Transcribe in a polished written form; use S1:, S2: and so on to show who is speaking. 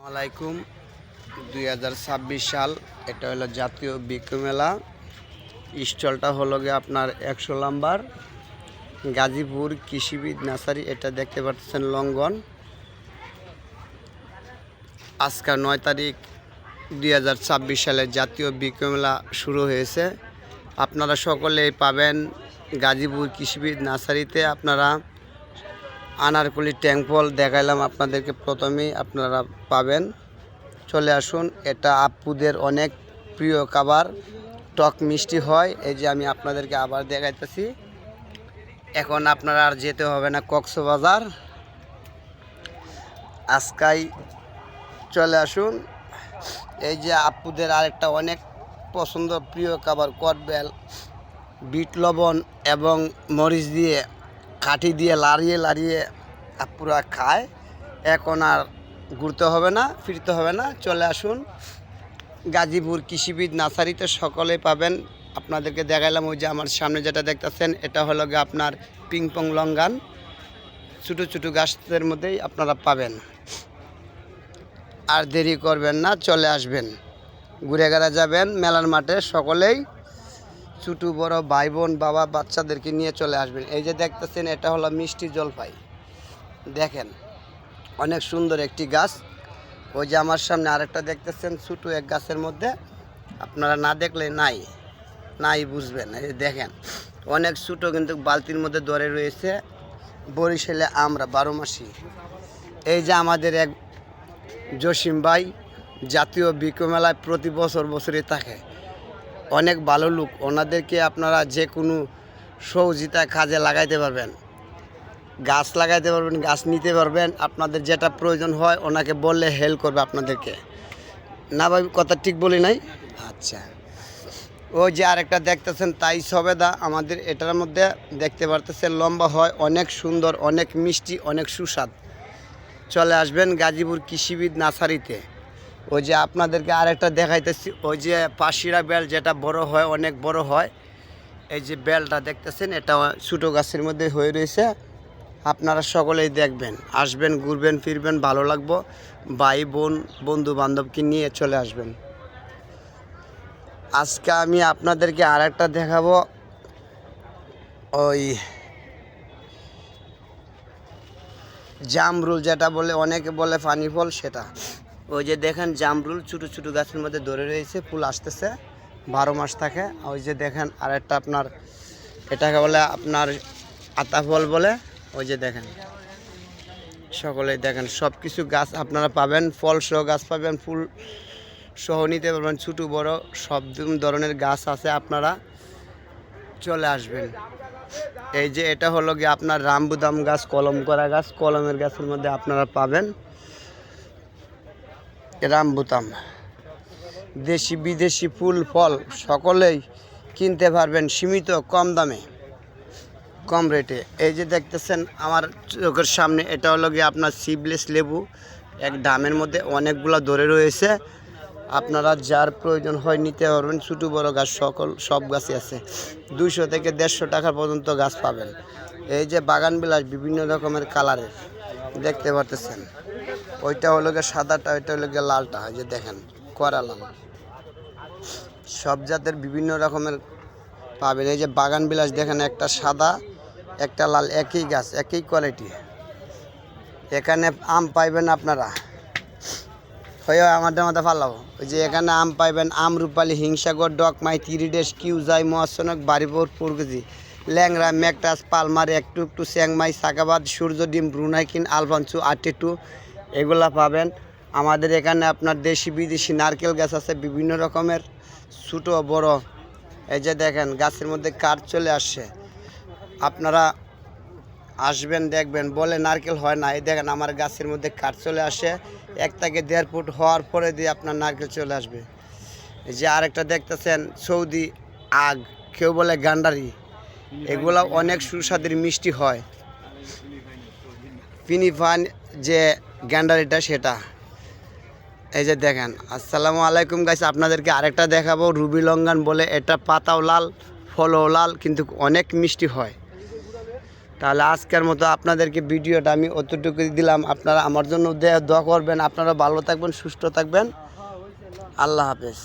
S1: আলাইকুম 2026 সাল এটা হলো জাতীয় বৃক্ষ মেলা। স্টলটা হলো গিয়ে আপনার 100 নাম্বার গাজীপুর কৃষিবিদ নার্সারি। এটা দেখতে পাচ্ছেন লঙ্ঘন। আজকে 9 তারিখ 2026 সালে জাতীয় বৃক্ষ মেলা শুরু হয়েছে। আপনারা সকলেই পাবেন গাজীপুর কৃষিবিদ নার্সারিতে। আপনারা আনারকুলি ট্যাঙ্কফল দেখাইলাম আপনাদেরকে, প্রথমেই আপনারা পাবেন। চলে আসুন, এটা আপুদের অনেক প্রিয় খাবার, টক মিষ্টি হয়। এই যে আমি আপনাদেরকে আবার দেখাইতেছি। এখন আপনারা আর যেতে হবে না কক্সবাজার, আজকাই চলে আসুন। এই যে আপুদের আরেকটা অনেক পছন্দ প্রিয় খাবার কটবেল, বিট লবণ এবং মরিচ দিয়ে কাঠি দিয়ে লাড়িয়ে লাড়িয়ে আপুরা খায়। এখন আর ঘুরতে হবে না, ফিরতে হবে না। চলে আসুন গাজীপুর কৃষিবিদ নার্সারিতে, সকলেই পাবেন। আপনাদেরকে দেখাইলাম ওই যে আমার সামনে যেটা দেখতেছেন, এটা হলো গিয়ে আপনার পিংপং লঙ্ঘন। ছোটো ছোটো গাছের মধ্যেই আপনারা পাবেন। আর দেরি করবেন না, চলে আসবেন, ঘুরে ঘেরা যাবেন মেলার মাঠে। সকলেই ছোটো বড় ভাই বোন বাবা বাচ্চাদেরকে নিয়ে চলে আসবেন। এই যে দেখতেছেন, এটা হলো মিষ্টি জলপাই। দেখেন অনেক সুন্দর একটি গাছ। ওই যে আমার সামনে আরেকটা দেখতেছেন ছোটো এক গাছের মধ্যে, আপনারা না দেখলে নাই বুঝবেন। এই দেখেন অনেক ছোটো, কিন্তু বালতির মধ্যে ধরে রয়েছে। বরিশালে আমরা 12 মাসি। এই যে আমাদের এক জসিম ভাই জাতীয় বৃক্ষ মেলায় প্রতি বছরই থাকে, অনেক ভালো লোক। ওনাদেরকে আপনারা যে কোনো সহযোগিতা কাজে লাগাইতে পারবেন, গাছ লাগাইতে পারবেন, গাছ নিতে পারবেন। আপনাদের যেটা প্রয়োজন হয় ওনাকে বললে হেল্প করবে আপনাদেরকে। না ভাই, কথা ঠিক বলি নাই? আচ্ছা। ওই যে আরেকটা দেখতেছেন তাই সবেদা, আমাদের এটার মধ্যে দেখতে পারতেছেন লম্বা হয়, অনেক সুন্দর, অনেক মিষ্টি, অনেক সুস্বাদ। চলে আসবেন গাজীপুর কৃষিবিদ নার্সারিতে। ওই যে আপনাদেরকে আরেকটা দেখাইতেছি, ওই যে পাশিরা বেল, যেটা বড় হয়, অনেক বড় হয়। এই যে বেলটা দেখতেছেন, এটা ছোটো গাছের মধ্যে হয়ে রয়েছে। আপনারা সকলেই দেখবেন, আসবেন, ঘুরবেন ফিরবেন, ভালো লাগবো। ভাই বোন বন্ধু বান্ধবকে নিয়ে চলে আসবেন। আজকে আমি আপনাদেরকে আরেকটা দেখাবো, ওই জামরুল, যেটা বলে অনেকে বলে পানি ফল, সেটা। ওই যে দেখেন জামরুল ছোটো ছোটো গাছের মধ্যে ধরে রয়েছে, ফুল আসতেছে, 12 মাস থাকে। ওই যে দেখেন আরেকটা আপনার, এটাকে বলে আপনার আতা ফল বলে। ওই যে দেখেন, সকলেই দেখেন, সব কিছু গাছ আপনারা পাবেন, ফল সহ গাছ পাবেন, ফুল সহ নিতে পারবেন, ছোটো বড় সব ধরনের গাছ আছে। আপনারা চলে আসবেন। এই যে এটা হলো গিয়ে আপনার রামবুদাম গাছ, কলম করা গাছ, কলমের গাছের মধ্যে আপনারা পাবেন রামবুদাম। দেশি বিদেশি ফুল ফল সকলেই কিনতে পারবেন সীমিত কম দামে, কম রেটে। এই যে দেখতেছেন আমার চোখের সামনে, এটা হলো গিয়ে আপনার সিবলেস লেবু, এক ডামের মধ্যে অনেকগুলো ধরে রয়েছে। আপনারা যার প্রয়োজন হয় নিতে পারবেন। ছোটো বড় গাছ সব গাছই আছে, 200 থেকে 150 টাকা পর্যন্ত গাছ পাবেন। এই যে বাগান বিলাস বিভিন্ন রকমের কালারের দেখতে পারতেছেন, ওইটা হলো গিয়ে সাদাটা, ওইটা হলো গিয়ে লালটা। এই যে দেখেন করা লাল, সব জাতের বিভিন্ন রকমের পাবেন। এই যে বাগান বিলাস দেখেন, একটা সাদা একটা লাল, একই গাছ একই কোয়ালিটি। এখানে আম পাইবেন আপনারা, হয়ে আমাদের মাথা ফালাও। ওই যে এখানে আম পাইবেন, আমরুপালি, হিংসাগর, ডকমাই, তিরিডেশ, কিউজাই, মহাসনক, বাড়িপুর, পুরগুজি, ল্যাংরা, ম্যাকটাস, পালমার, একটু চ্যাংমাই, সাকাবাদ, সূর্যডিম, ব্রুনাইকিন, আলফানসু, 82, এগুলা পাবেন। আমাদের এখানে আপনার দেশি বিদেশি নারকেল গাছ আছে বিভিন্ন রকমের, ছোটো বড়। এই যে দেখেন গাছের মধ্যে কাঠ চলে আসছে, আপনারা আসবেন দেখবেন, বলে নারকেল হয় না। এই দেখেন আমার গাছের মধ্যে কাঠ চলে আসে, 1 থেকে 1.5 ফুট হওয়ার পরে দিয়ে আপনার নারকেল চলে আসবে। এই যে আরেকটা দেখতেছেন সৌদি আগ, কেউ বলে গান্ডারি, এগুলা অনেক সুস্বাদের মিষ্টি হয়। পিনিফান যে গ্যান্ডারিটা সেটা। এই যে দেখেন। আসসালামু আলাইকুম গাইস, আপনাদেরকে আরেকটা দেখাবো রুবি লঙ্ঘন বলে। এটা পাতাও লাল, ফলও লাল, কিন্তু অনেক মিষ্টি হয়। তাহলে আজকের মতো আপনাদেরকে ভিডিওটা আমি অতটুকুই দিলাম। আপনারা আমার জন্য দোয়া করবেন। আপনারা ভালো থাকবেন, সুস্থ থাকবেন। আল্লাহ হাফেজ।